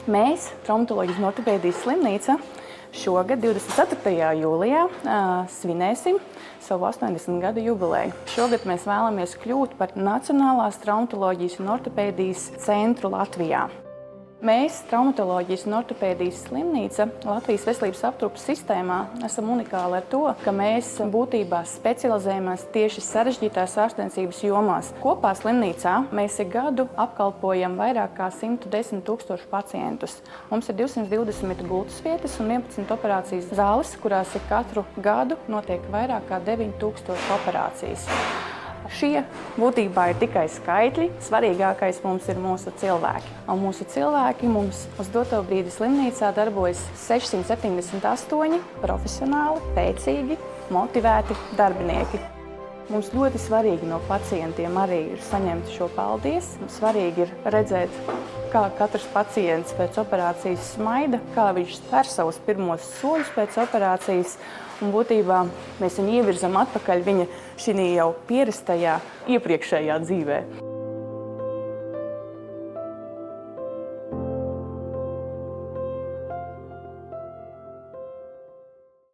Mēs, Traumatoloģijas un ortopēdijas slimnīca, šogad 24. jūlijā svinēsim savu 80 gadu jubileju. Šogad mēs vēlamies kļūt par Nacionālās traumatoloģijas un ortopēdijas centru Latvijā. Mēs, Traumatoloģijas un ortopēdijas slimnīca, Latvijas veselības aprūpes sistēmā esam unikāli ar to, ka mēs būtībā specializējamies tieši sarežģītās ārstniecības jomās. Kopā slimnīcā mēs ik gadu apkalpojam vairāk kā 110 000 pacientus. Mums ir 220 gultas vietas un 11 operācijas zāles, kurās ik katru gadu notiek vairāk kā 9000 operācijas. Šie būtībā ir tikai skaitļi, svarīgākais mums ir mūsu cilvēki. Un mūsu cilvēki mums uz doto brīdi slimnīcā darbojas 678 profesionāli, spēcīgi, motivēti darbinieki. Mums ļoti svarīgi no pacientiem arī ir saņemt šo paldies. Mums svarīgi ir redzēt, kā katrs pacients pēc operācijas smaida, kā viņš spēr savus pirmos soļus pēc operācijas. Un būtībā mēs viņu ievirzam atpakaļ viņa šī jau pierastajā iepriekšējā dzīvē.